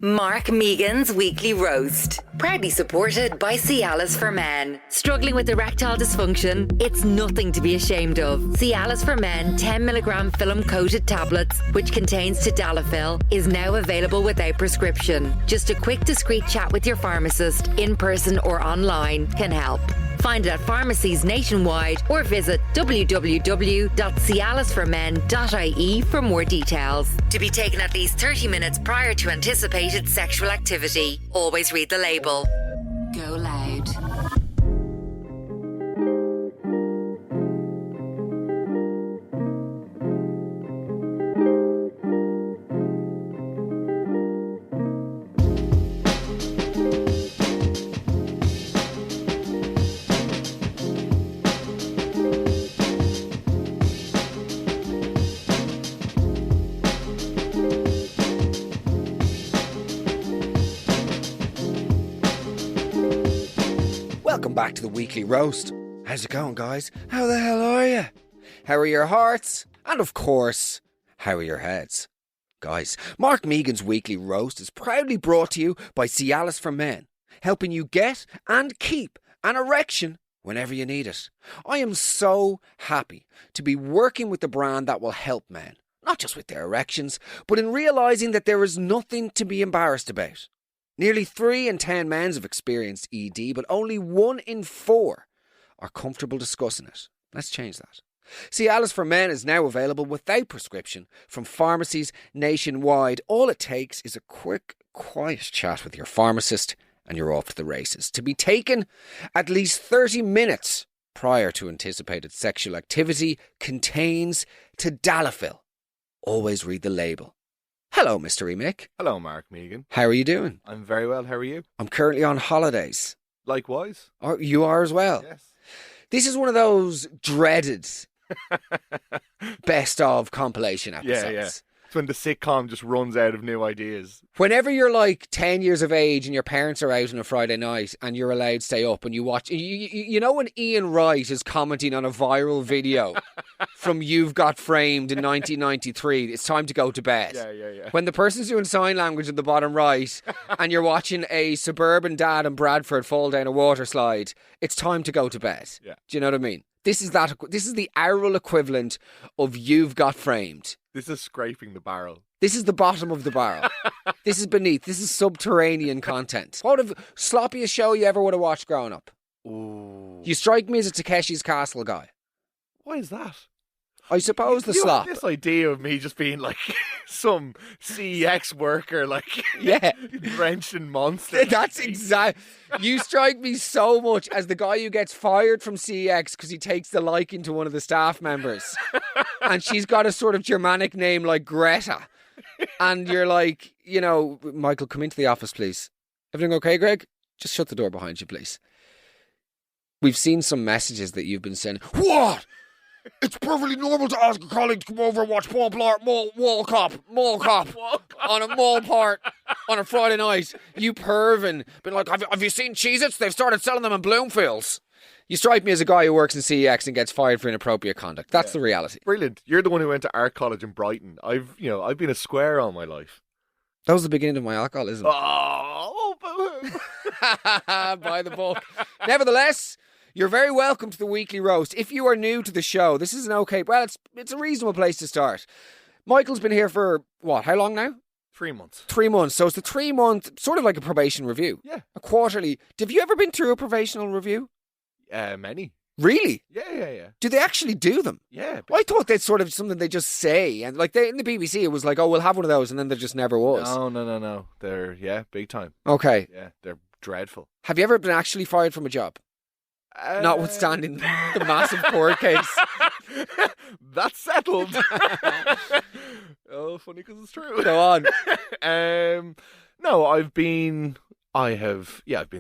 Mark Megan's Weekly Roast. Proudly supported by Cialis for Men. Struggling with erectile dysfunction? It's nothing to be ashamed of. Cialis for Men 10mg film-coated tablets, which contains tadalafil, is now available without prescription. Just a quick, discreet chat with your pharmacist, in person or online, can help. Find it at pharmacies nationwide or visit www.cialisformen.ie for more details. To be taken at least 30 minutes prior to anticipated sexual activity. Always read the label. GoLoud. Welcome back to the Weekly Roast. How's it going, guys? How the hell are you? How are your hearts? And of course, how are your heads? Guys, Mark Megan's Weekly Roast is proudly brought to you by Cialis for Men, helping you get and keep an erection whenever you need it. I am so happy to be working with the brand that will help men, not just with their erections, but in realising that there is nothing to be embarrassed about. Nearly 3 in 10 men have experienced ED, but only 1 in 4 are comfortable discussing it. Let's change that. Cialis for Men is now available without prescription from pharmacies nationwide. All it takes is a quick, quiet chat with your pharmacist and you're off to the races. To be taken at least 30 minutes prior to anticipated sexual activity, contains tadalafil. Always read the label. Hello, Mr. Mick. Hello, Mark Megan. How are you doing? I'm very well. How are you? I'm currently on holidays. Likewise. Oh, you are as well? Yes. This is one of those dreaded best of compilation episodes. Yeah. It's when the sitcom just runs out of new ideas. Whenever you're like 10 years of age and your parents are out on a Friday night and you're allowed to stay up and you watch, you know when Ian Wright is commenting on a viral video from You've Got Framed in 1993, it's time to go to bed. Yeah. When the person's doing sign language in the bottom right and you're watching a suburban dad in Bradford fall down a water slide, it's time to go to bed. Yeah. Do you know what I mean? This is the oral equivalent of You've Got Framed. This is scraping the barrel. This is the bottom of the barrel. This is beneath. This is subterranean content. What the sloppiest show you ever would have watched growing up? Ooh. You strike me as a Takeshi's Castle guy. Why is that? I suppose the You slop. have this idea of me just being like some CEX worker, like Yeah. drenched in monster. That's exact. You strike me so much as the guy who gets fired from CEX because he takes the liking to one of the staff members. And she's got a sort of Germanic name like Greta. And you're like, you know, Michael, come into the office, please. Everything okay, Greg? Just shut the door behind you, please. We've seen some messages that you've been sending. What? It's perfectly normal to ask a colleague to come over and watch Paul Blart Mall Cop on a mall part on a Friday night. You pervin. Been like, have you seen Cheez-Its? They've started selling them in Bloomfields. You strike me as a guy who works in CEX and gets fired for inappropriate conduct. That's the reality. Brilliant. You're the one who went to art college in Brighton. I've been a square all my life. That was the beginning of my alcoholism. Oh, boo-hoo. By the book. Nevertheless, you're very welcome to the Weekly Roast. If you are new to the show, this is it's a reasonable place to start. Michael's been here for, what, how long now? 3 months. 3 months. So it's the 3 month, sort of like a probation review. Yeah. A quarterly. Have you ever been through a probational review? Many. Really? Yeah. Do they actually do them? Yeah. I thought that's sort of something they just say. And like in the BBC, it was like, oh, we'll have one of those. And then there just never was. No. They're, big time. Okay. Yeah, they're dreadful. Have you ever been actually fired from a job? Notwithstanding the massive court case. That's settled. Oh, funny because it's true. Go on. No, I've been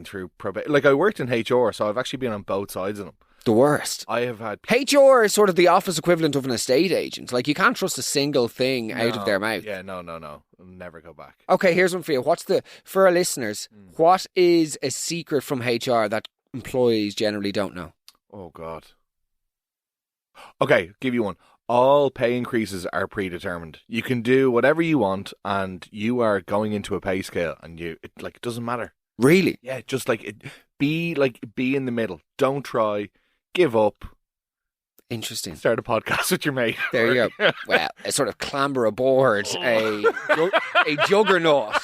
through probation. Like, I worked in HR, so I've actually been on both sides of them. The worst. I have had... HR is sort of the office equivalent of an estate agent. Like, you can't trust a single thing out of their mouth. Yeah, no. I'll never go back. Okay, here's one for you. For our listeners, what is a secret from HR that employees generally don't know? Oh, God. Okay, give you one. all pay increases are predetermined. You can do whatever you want, and you are going into a pay scale, and it doesn't matter. Really? Yeah, just be in the middle. Don't try, give up. Interesting. Start a podcast with your mate. There you go. Well, sort of clamber aboard a juggernaut,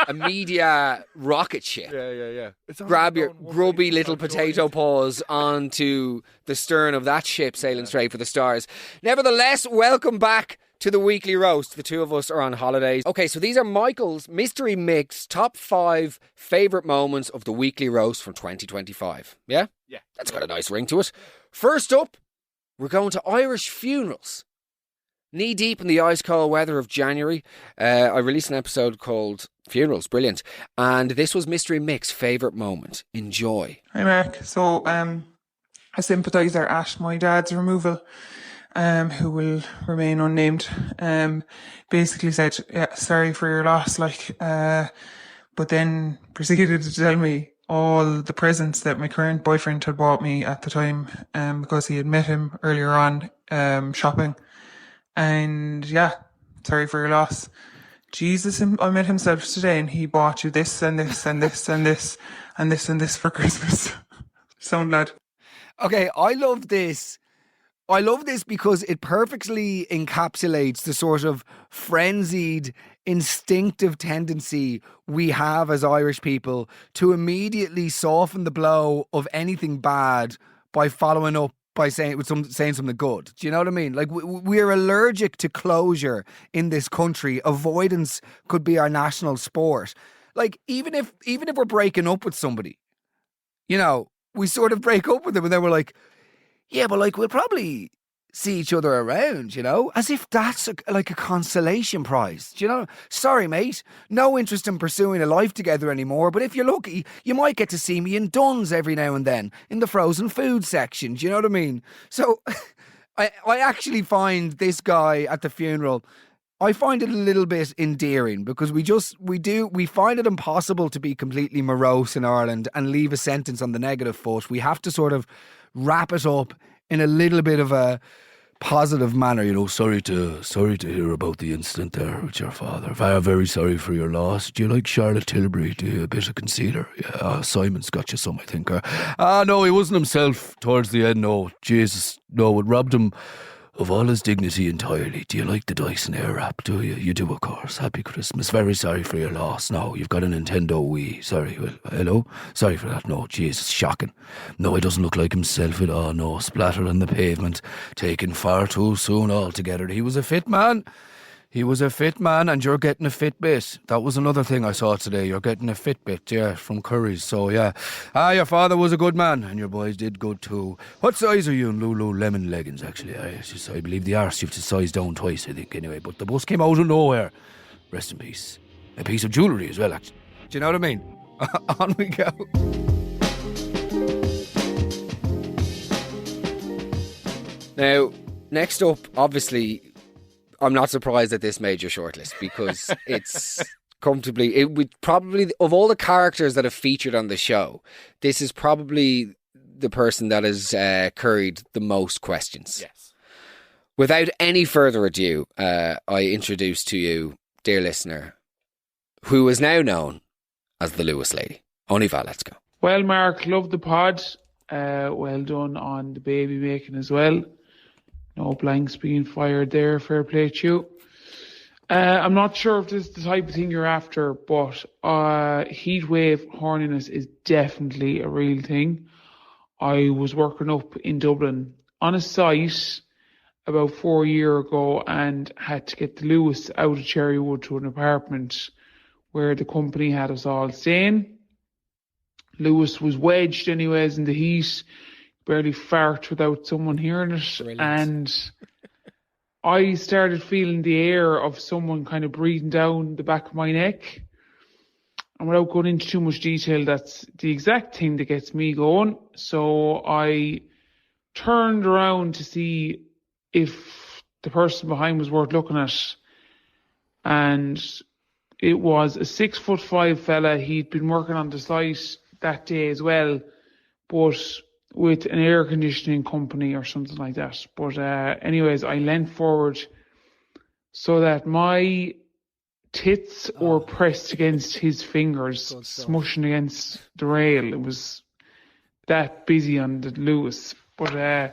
a media rocket ship. Yeah. Grab your grubby little potato paws onto the stern of that ship sailing straight for the stars. Nevertheless, welcome back to the Weekly Roast. The two of us are on holidays. Okay, so these are Michael's Mystery Mix top 5 favourite moments of the Weekly Roast from 2025. Yeah? Yeah. That's got a nice ring to it. First up, we're going to Irish funerals. Knee deep in the ice cold weather of January. I released an episode called Funerals. Brilliant. And this was Mystery Mix favourite moment. Enjoy. Hi Mark. So a sympathiser at my dad's removal, who will remain unnamed, basically said, yeah, sorry for your loss, but then proceeded to tell me all the presents that my current boyfriend had bought me at the time, because he had met him earlier on, shopping. And yeah, sorry for your loss. Jesus, I met himself today and he bought you this and this and this and this and this and this for Christmas. Sound lad. Okay, I love this. I love this because it perfectly encapsulates the sort of frenzied, instinctive tendency we have as Irish people to immediately soften the blow of anything bad by following up by saying something good. Do you know what I mean? Like, we're allergic to closure in this country. Avoidance could be our national sport. Like, even if we're breaking up with somebody, you know, we sort of break up with them and then we're like, yeah, but like, we'll probably see each other around, you know, as if that's like a consolation prize. Do you know? Sorry, mate, no interest in pursuing a life together anymore, but if you're lucky, you might get to see me in Dunn's every now and then in the frozen food section. Do you know what I mean? So I actually find this guy at the funeral, I find it a little bit endearing because we find it impossible to be completely morose in Ireland and leave a sentence on the negative foot. We have to sort of wrap it up in a little bit of a positive manner, you know. Sorry to hear about the incident there with your father. I'm very sorry for your loss. Do you like Charlotte Tilbury? Do you a bit of concealer? Yeah, Simon's got you some, I think. No, he wasn't himself towards the end. No, Jesus, no, it robbed him of all his dignity entirely. Do you like the Dyson Airwrap? Do you? You do, of course. Happy Christmas. Very sorry for your loss. No, you've got a Nintendo Wii. Sorry. Well, hello? Sorry for that. No, Jesus, shocking. No, he doesn't look like himself at all. No, splatter on the pavement. Taken far too soon altogether. He was a fit man. He was a fit man, and you're getting a Fitbit. That was another thing I saw today. You're getting a Fitbit, yeah, from Curry's. So, yeah. Your father was a good man, and your boys did good too. What size are you in Lululemon leggings, actually? I believe the arse, you have to size down twice, I think, anyway. But the bus came out of nowhere. Rest in peace. A piece of jewellery as well, actually. Do you know what I mean? On we go. Now, next up, obviously, I'm not surprised that this made your shortlist because it's comfortably, it would probably, of all the characters that have featured on the show, this is probably the person that has curried the most questions. Yes. Without any further ado, I introduce to you, dear listener, who is now known as the Luas Lady. Oniva, let's go. Well, Mark, love the pod. Well done on the baby making as well. No blanks being fired there. Fair play to you. I'm not sure if this is the type of thing you're after, but heatwave horniness is definitely a real thing. I was working up in Dublin on a site about 4 years ago and had to get the Lewis out of Cherrywood to an apartment where the company had us all staying. Lewis was wedged anyways in the heat, barely fart without someone hearing it. Brilliant. And I started feeling the air of someone kind of breathing down the back of my neck. And without going into too much detail, that's the exact thing that gets me going. So I turned around to see if the person behind was worth looking at. And it was a 6'5" fella. He'd been working on the site that day as well. But with an air conditioning company or something like that. But anyways, I leant forward so that my tits were pressed against his fingers, smushing against the rail. It was that busy on the Luas. But I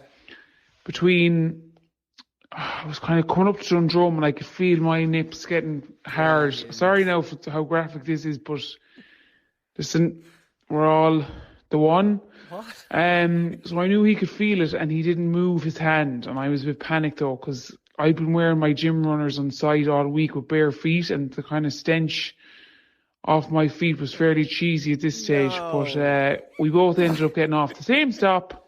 was kind of coming up to Dundrum and I could feel my nips getting hard. Sorry now for how graphic this is, but listen, we're all the one. What? So I knew he could feel it and he didn't move his hand. And I was a bit panicked though, because I'd been wearing my gym runners on side all week with bare feet, and the kind of stench off my feet was fairly cheesy at this stage. No. But we both ended up getting off the same stop.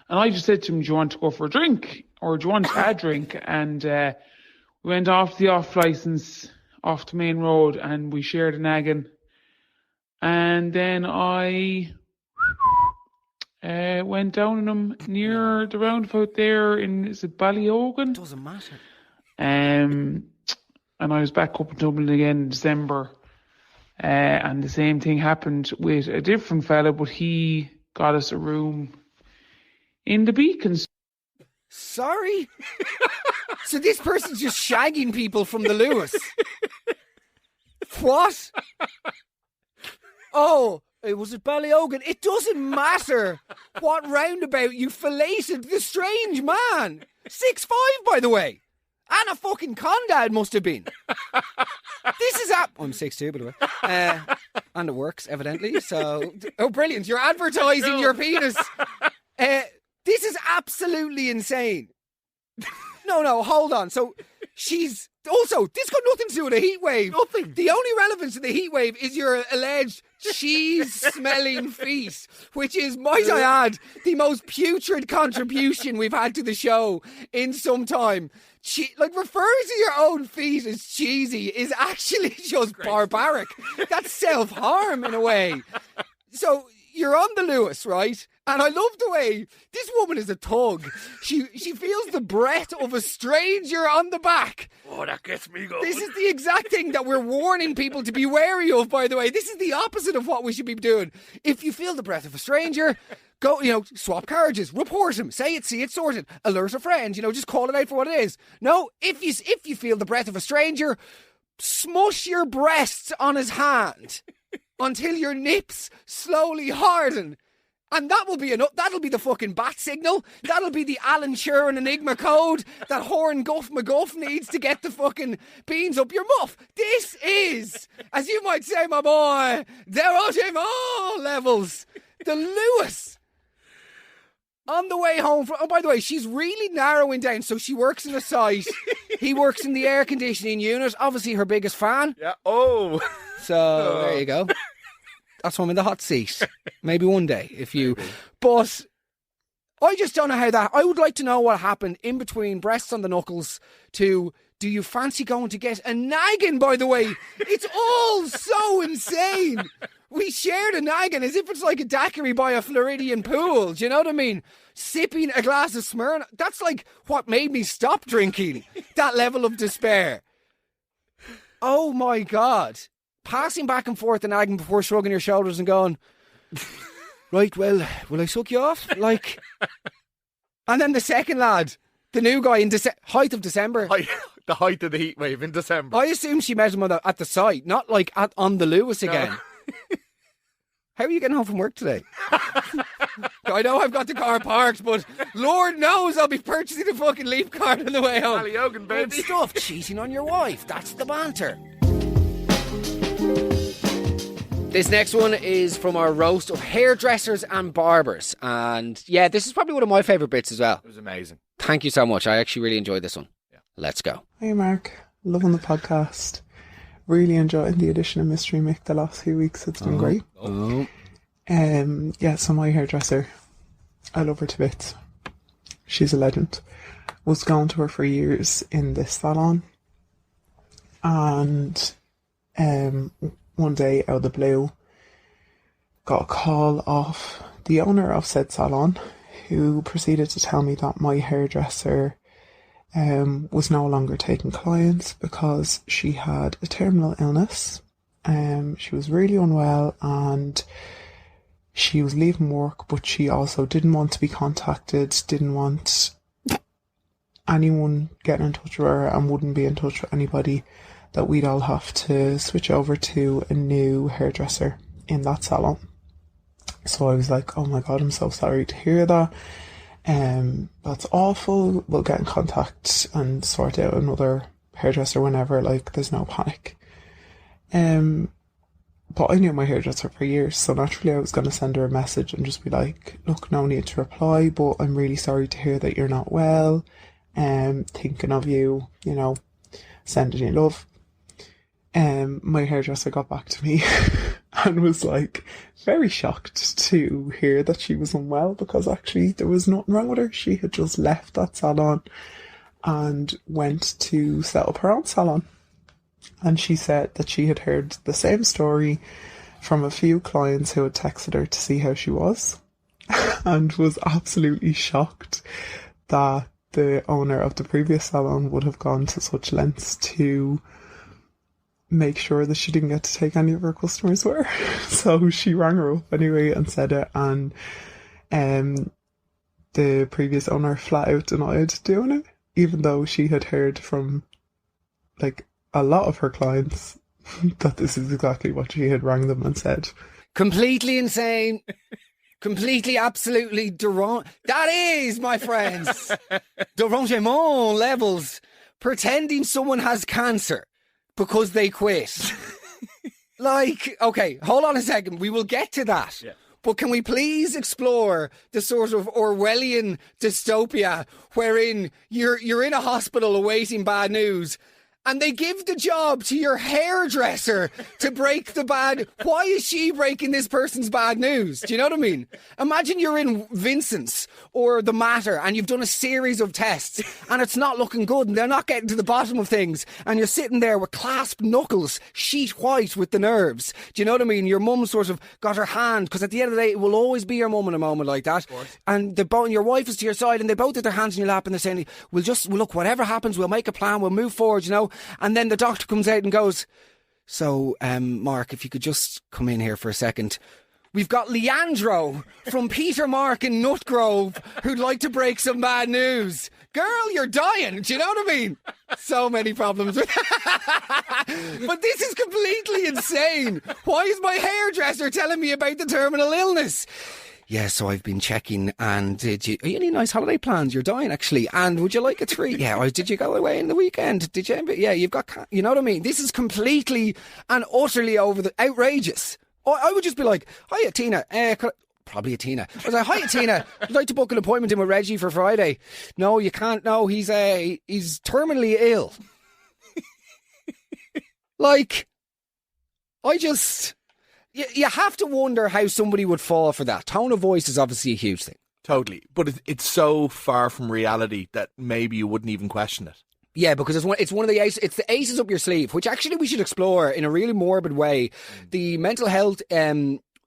And I just said to him, do you want to go for a drink? Or do you want a drink? And we went off the off-licence, off the main road, and we shared a naggin. And then I went down on him near the roundabout there is it Ballyogan? Doesn't matter. And I was back up in Dublin again in December. And the same thing happened with a different fella, but he got us a room in the Beacons. Sorry? So this person's just shagging people from the Luas? What? Oh, it was at Ballyogan. It doesn't matter what roundabout you filleted the strange man. 6'5", by the way. And a fucking condad must have been. This is I'm 6'2", by the way. And it works, evidently. So, brilliant. You're advertising your penis. This is absolutely insane. No, hold on. So she's also, this got nothing to do with a heat wave. Nothing. The only relevance of the heat wave is your alleged cheese-smelling feet, which is, might I add, the most putrid contribution we've had to the show in some time. Referring to your own feet as cheesy is actually just barbaric. That's self-harm in a way. So you're on the Luas, right? And I love the way this woman is a thug. She feels the breath of a stranger on the back. Oh, that gets me going. This is the exact thing that we're warning people to be wary of, by the way. This is the opposite of what we should be doing. If you feel the breath of a stranger, go, swap carriages, report him, say it, see it, sort it, alert a friend, just call it out for what it is. No, if you feel the breath of a stranger, smush your breasts on his hand until your nips slowly harden. And that will be enough. That'll be the fucking bat signal. That'll be the Alan Turing Enigma code that Horn Guff McGuff needs to get the fucking beans up your muff. This is, as you might say, my boy, they're out of all levels. The Luas. On the way home from, by the way, she's really narrowing down. So she works in a site. He works in the air conditioning unit. Obviously her biggest fan. Yeah. Oh. So there you go. That's why I'm in the hot seat. Maybe one day, if you... But I just don't know how that... I would like to know what happened in between breasts on the knuckles to... Do you fancy going to get a naggin, by the way? It's all so insane. We shared a naggin as if it's like a daiquiri by a Floridian pool. Do you know what I mean? Sipping a glass of Smirnoff. That's like what made me stop drinking. That level of despair. Oh my God. Passing back and forth the nagging before shrugging your shoulders and going, right, well, will I suck you off? Like, and then the second lad, the new guy in height of December. The height of the heat wave in December. I assume she met him at the site, not like on the Luas again. No. How are you getting home from work today? I know I've got the car parked, but Lord knows I'll be purchasing a fucking Leap card on the way home. Ballyogan, baby. Good stuff, cheating on your wife. That's the banter. This next one is from our roast of hairdressers and barbers. And yeah, this is probably one of my favourite bits as well. It was amazing. Thank you so much. I actually really enjoyed this one. Yeah. Let's go. Hey Mark, loving the podcast. Really enjoying the addition of Mystery Mick the last few weeks. It's been great. So my hairdresser, I love her to bits. She's a legend. Was going to her for years in this salon. And one day out of the blue, got a call off the owner of said salon, who proceeded to tell me that my hairdresser was no longer taking clients because she had a terminal illness. She was really unwell and she was leaving work, but she also didn't want to be contacted, didn't want anyone getting in touch with her, and wouldn't be in touch with anybody, that we'd all have to switch over to a new hairdresser in that salon. So I was like, oh my God, I'm so sorry to hear that. That's awful. We'll get in contact and sort out another hairdresser whenever, like, there's no panic. But I knew my hairdresser for years, so naturally I was going to send her a message and just be like, look, no need to reply, but I'm really sorry to hear that you're not well. Thinking of you, you know, sending you love. My hairdresser got back to me and was like very shocked to hear that she was unwell, because actually there was nothing wrong with her. She had just left that salon and went to set up her own salon. And she said that she had heard the same story from a few clients who had texted her to see how she was, and was absolutely shocked that the owner of the previous salon would have gone to such lengths to make sure that she didn't get to take any of her customers with her. So she rang her up anyway and said it, and the previous owner flat out denied doing it, even though she had heard from like a lot of her clients that this is exactly what she had rang them and said. Completely insane. Completely, absolutely that is, my friends, derangement levels. Pretending someone has cancer because they quit. Like, okay, hold on a second. We will get to that. Yeah. But can we please explore the sort of Orwellian dystopia wherein you're in a hospital awaiting bad news, and they give the job to your hairdresser to break the bad. Why is she breaking this person's bad news? Do you know what I mean? Imagine you're in Vincent's or The Matter and you've done a series of tests and it's not looking good and they're not getting to the bottom of things, and you're sitting there with clasped knuckles, sheet white with the nerves. Do you know what I mean? Your mum sort of got her hand, because at the end of the day, it will always be your mum in a moment like that. And your wife is to your side and they both have their hands in your lap and they're saying, we'll look, whatever happens, we'll make a plan, we'll move forward, you know. And then the doctor comes out and goes, so, Mark, if you could just come in here for a second. We've got Leandro from Peter Mark in Nutgrove who'd like to break some bad news. Girl, you're dying. Do you know what I mean? So many problems. But this is completely insane. Why is my hairdresser telling me about the terminal illness? Yeah, so I've been checking, and are you any nice holiday plans? You're dying, actually. And would you like a treat? Yeah, did you go away in the weekend? Did you? Yeah, you've got, you know what I mean? This is completely and utterly outrageous. I would just be like, hiya, Tina. Probably a Tina. I was like, hiya, Tina. I'd like to book an appointment in with Reggie for Friday. No, you can't. No, he's terminally ill. Like, you have to wonder how somebody would fall for that. Tone of voice is obviously a huge thing. Totally. But it's so far from reality that maybe you wouldn't even question it. Yeah, because it's one of the aces up your sleeve, which actually we should explore in a really morbid way. The mental health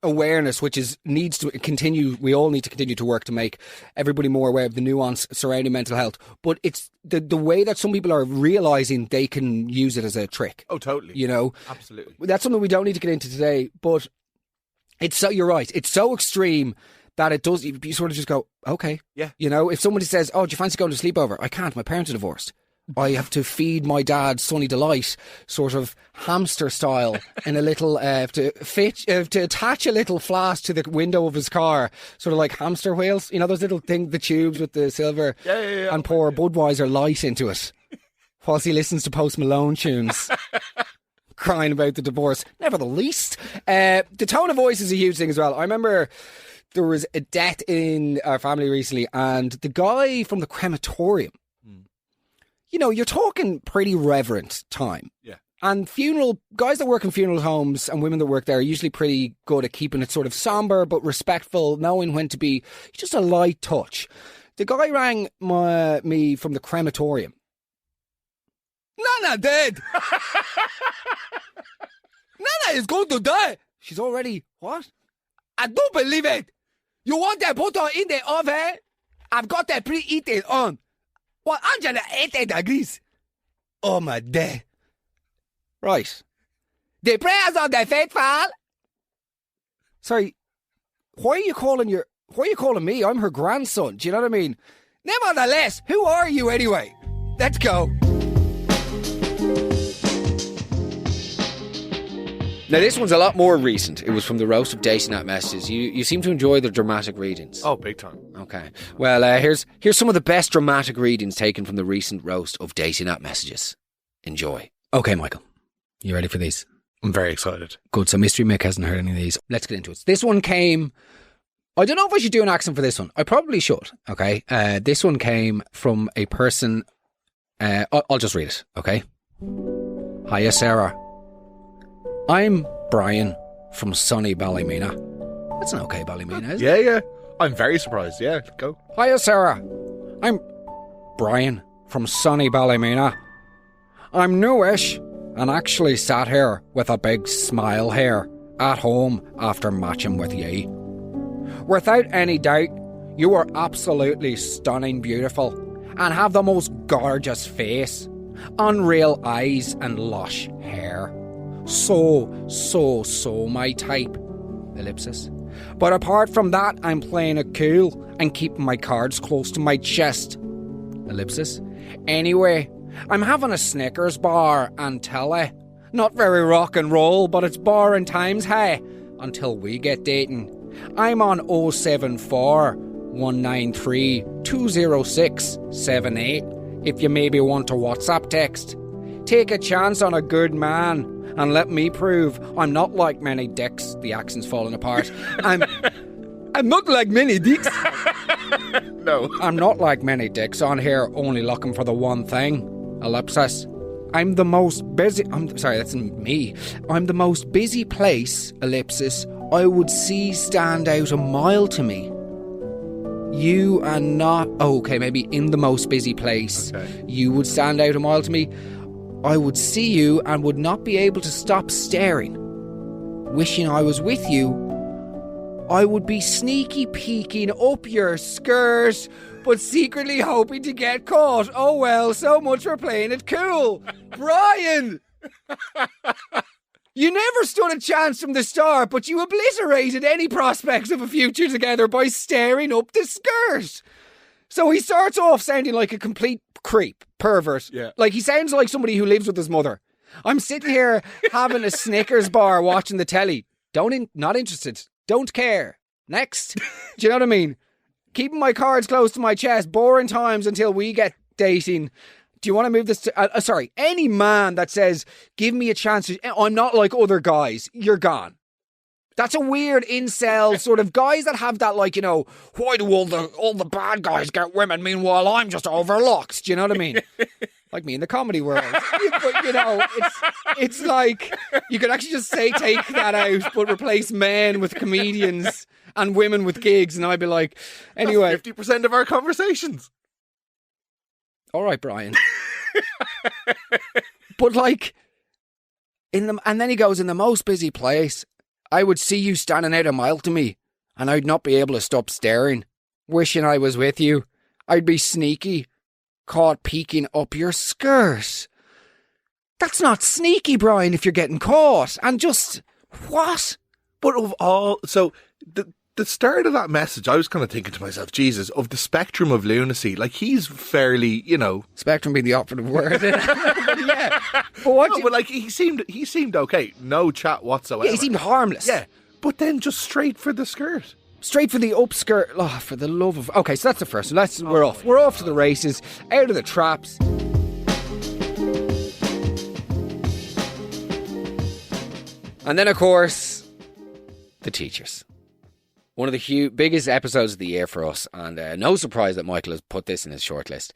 awareness, which needs to continue. We all need to continue to work to make everybody more aware of the nuance surrounding mental health. But it's the way that some people are realising they can use it as a trick. Oh, totally. You know? Absolutely. That's something we don't need to get into today, but you're right. It's so extreme that it does, you sort of just go, okay. Yeah. You know, if somebody says, oh, do you fancy going to sleepover? I can't. My parents are divorced. I have to feed my dad Sunny Delight, sort of hamster style, in a little to attach a little flask to the window of his car, sort of like hamster wheels. You know those little things, the tubes with the silver, yeah. And pour Budweiser Light into it, whilst he listens to Post Malone tunes, crying about the divorce. Never the least. The tone of voice is a huge thing as well. I remember there was a death in our family recently, and the guy from the crematorium. You know, you're talking pretty reverent time. Yeah. And guys that work in funeral homes and women that work there are usually pretty good at keeping it sort of somber but respectful, knowing when to be just a light touch. The guy rang me from the crematorium. Nana dead! Nana is going to die! She's already, what? I don't believe it! You want that put her in the oven? I've got that pre-eaten on. Well, 180 degrees. Oh my day. Right. The prayers of the faithful. Sorry, Why are you calling me? I'm her grandson. Do you know what I mean? Nevertheless, who are you anyway? Let's go. Now, this one's a lot more recent. It was from the roast of Dating App Messages. You seem to enjoy the dramatic readings. Oh, big time. Okay. Well, here's some of the best dramatic readings taken from the recent roast of Dating App Messages. Enjoy. Okay, Michael. You ready for these? I'm very excited. Good. So Mystery Mick hasn't heard any of these. Let's get into it. This one came... I don't know if I should do an accent for this one. I probably should. Okay. This one came from a person... I'll just read it. Okay. Hiya, Sarah. I'm Brian from sunny Ballymena. That's an okay Ballymena, isn't it? Yeah. I'm very surprised. Yeah, go. Hiya, Sarah. I'm Brian from sunny Ballymena. I'm newish and actually sat here with a big smile here at home after matching with ye. Without any doubt, you are absolutely stunning beautiful and have the most gorgeous face, unreal eyes and lush hair. So my type. Ellipsis. But apart from that, I'm playing it cool and keeping my cards close to my chest. Ellipsis. Anyway, I'm having a Snickers bar and telly. Not very rock and roll, but it's boring times, hey, until we get dating. I'm on 074 193 206 78 if you maybe want to WhatsApp text. Take a chance on a good man and let me prove I'm not like many dicks. The accent's falling apart. I'm not like many dicks. No. I'm not like many dicks on here only looking for the one thing. Ellipsis. I'm the most busy... that's me. I'm the most busy place, ellipsis, I would see stand out a mile to me. You are not... okay, maybe in the most busy place. Okay. You would stand out a mile to me. I would see you and would not be able to stop staring. Wishing I was with you, I would be sneaky peeking up your skirt, but secretly hoping to get caught. Oh well, so much for playing it cool. Brian! You never stood a chance from the start, but you obliterated any prospects of a future together by staring up the skirt. So he starts off sounding like a complete creep, pervert. Yeah. Like he sounds like somebody who lives with his mother. I'm sitting here having a Snickers bar watching the telly. Not interested. Don't care. Next. Do you know what I mean? Keeping my cards close to my chest. Boring times until we get dating. Do you want to move this to... any man that says, give me a chance. I'm not like other guys. You're gone. That's a weird incel sort of guys that have that, like, you know, why do all the bad guys get women? Meanwhile, I'm just overlooked. Do you know what I mean? Like me in the comedy world. But, you know, it's like, you could actually just say, take that out, but replace men with comedians and women with gigs. And I'd be like, anyway. That's 50% of our conversations. All right, Brian. But like, and then he goes, in the most busy place, I would see you standing out a mile to me, and I'd not be able to stop staring, wishing I was with you. I'd be sneaky, caught peeking up your skirt. That's not sneaky, Brian, if you're getting caught. And just, what? But of all... So, the start of that message, I was kind of thinking to myself, Jesus, of the spectrum of lunacy, like he's fairly, you know... Spectrum being the operative word. But yeah. But but like he seemed okay. No chat whatsoever. Yeah, he seemed harmless. Yeah. But then just straight for the skirt. Straight for the upskirt. Oh, for the love of... Okay, so that's the first one. We're off. We're off to the races. Out of the traps. And then, of course, the teachers. One of the biggest episodes of the year for us, and no surprise that Michael has put this in his shortlist.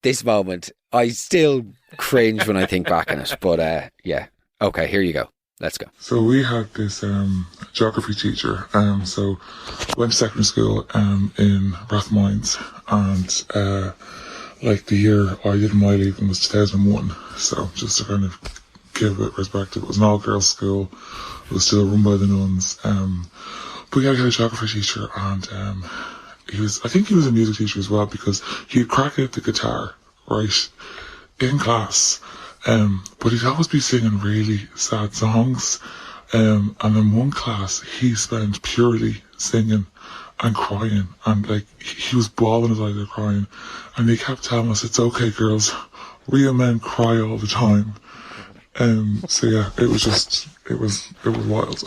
This moment, I still cringe when I think back on it, but yeah. Okay, here you go. Let's go. So we had this geography teacher. So went to secondary school in Rathmines, and like the year I did my leaving was 2001. So just to kind of give a bit of perspective, it was an all-girls school. It was still run by the nuns. But yeah, we had a geography teacher, and I think he was a music teacher as well, because he'd crack out the guitar, right, in class. But he'd always be singing really sad songs. And in one class, he spent purely singing and crying, and like he was bawling his eyes out crying, and he kept telling us, "It's okay, girls, real men cry all the time." So yeah, it was wild.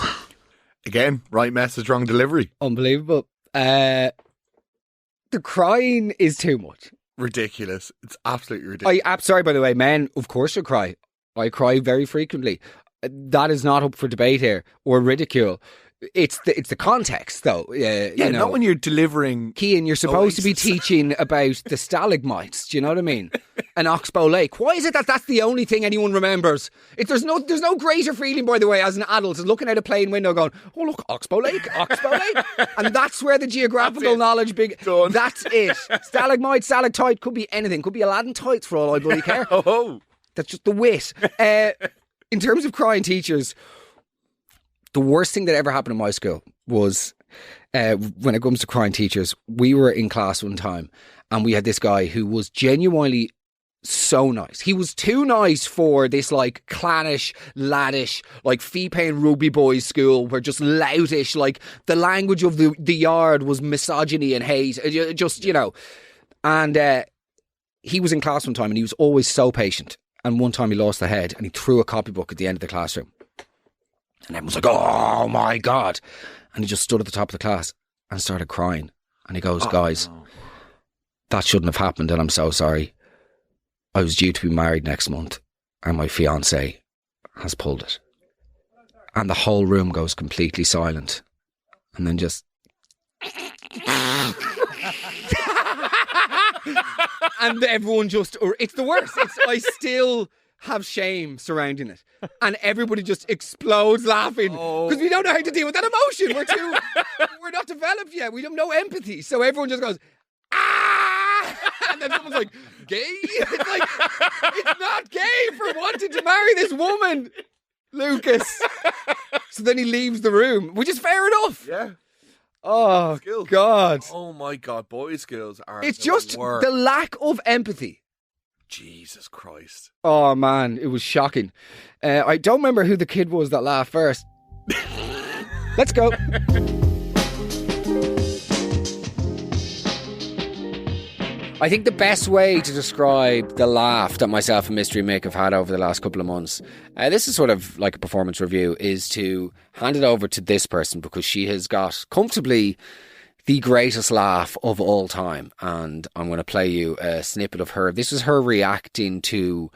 Again, right message, wrong delivery. Unbelievable. The crying is too much. Ridiculous. It's absolutely ridiculous. I'm sorry, by the way, men, of course, should cry. I cry very frequently. That is not up for debate here or ridicule. It's the context, though. Yeah, you know, not when you're delivering. Keane, you're supposed to be Oasis. teaching about the stalagmites. Do you know what I mean? And Oxbow Lake. Why is it that that's the only thing anyone remembers? There's no greater feeling, by the way, as an adult, as looking out a plane window going, "Oh look, Oxbow Lake, Oxbow Lake," and that's where the geographical knowledge big. Done. That's it. Stalagmite, stalactite, could be anything. Could be Aladdin tights for all I bloody care. Oh, That's just the wit. In terms of crying teachers, the worst thing that ever happened in my school was when it comes to crying teachers, we were in class one time and we had this guy who was genuinely so nice. He was too nice for this like clannish, laddish, like fee-paying rugby boys school where just loutish, like the language of the yard was misogyny and hate. Just, you know. And he was in class one time and he was always so patient. And one time he lost the head and he threw a copybook at the end of the classroom. And everyone was like, "Oh my God." And he just stood at the top of the class and started crying. And he goes, "Guys, that shouldn't have happened and I'm so sorry. I was due to be married next month and my fiancé has pulled it." And the whole room goes completely silent. And then just... and everyone just... It's the worst. I still have shame surrounding it. And everybody just explodes laughing because we don't know how to deal with that emotion. We're not developed yet. We don't know empathy. So everyone just goes, "Ah!" And then someone's like, "Gay?" It's like, it's not gay for wanting to marry this woman, Lucas. So then he leaves the room, which is fair enough. yeah. Oh, Skills. God. Oh my God, boys' skills are. It's the just worst. the lack of empathy. Jesus Christ. Oh, man, it was shocking. I don't remember who the kid was that laughed first. Let's go. I think the best way to describe the laugh that myself and Mystery Mick have had over the last couple of months, this is sort of like a performance review, is to hand it over to this person because she has got comfortably the greatest laugh of all time. And I'm going to play you a snippet of her. This is her reacting to,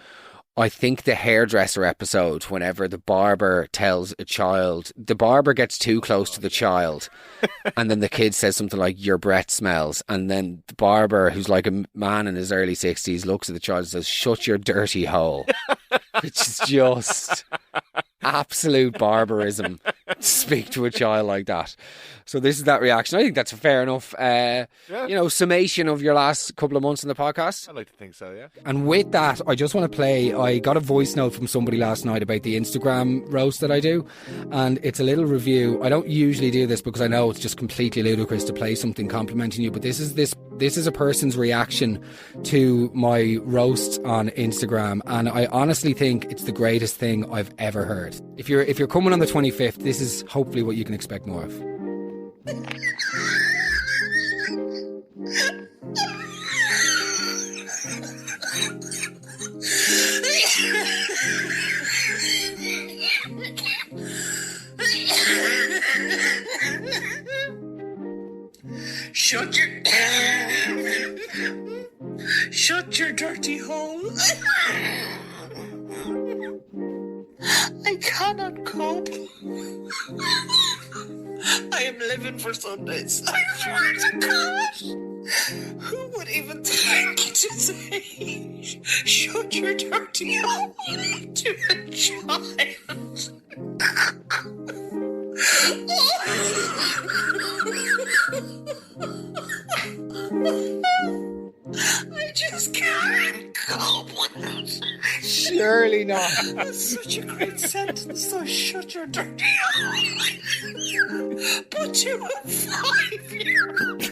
I think, the hairdresser episode, whenever the barber tells a child, the barber gets too close to the child and then the kid says something like, "Your breath smells." And then the barber, who's like a man in his early 60s, looks at the child and says, "Shut your dirty hole." Which is just absolute barbarism to speak to a child like that. So this is that reaction. I think that's a fair enough, summation of your last couple of months in the podcast. I'd like to think so, yeah. And with that, I just want to play, I got a voice note from somebody last night about the Instagram roast that I do. And it's a little review. I don't usually do this because I know it's just completely ludicrous to play something complimenting you. But this is a person's reaction to my roast on Instagram. And I honestly think it's the greatest thing I've ever heard. If you're coming on the 25th, this is hopefully what you can expect more of. Shut your dirty hole. I cannot cope. I am living for Sundays. I swear to God. Who would even think to say, "Shut your dirty hole" to a child? I just can't cope with it. Surely not. That's such a great sentence, though. Shut your dirty hole. But to a 5-year-old.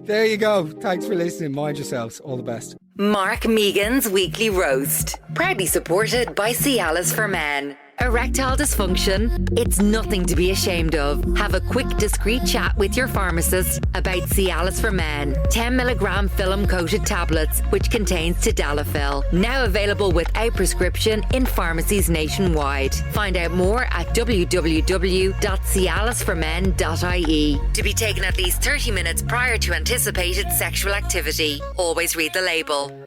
There you go. Thanks for listening. Mind yourselves. All the best. Mark Megan's Weekly Roast. Proudly supported by Cialis for Men. Erectile dysfunction? It's nothing to be ashamed of. Have a quick, discreet chat with your pharmacist about Cialis for Men. 10 milligram film-coated tablets, which contains tadalafil. Now available without prescription in pharmacies nationwide. Find out more at www.cialisformen.ie. To be taken at least 30 minutes prior to anticipated sexual activity. Always read the label.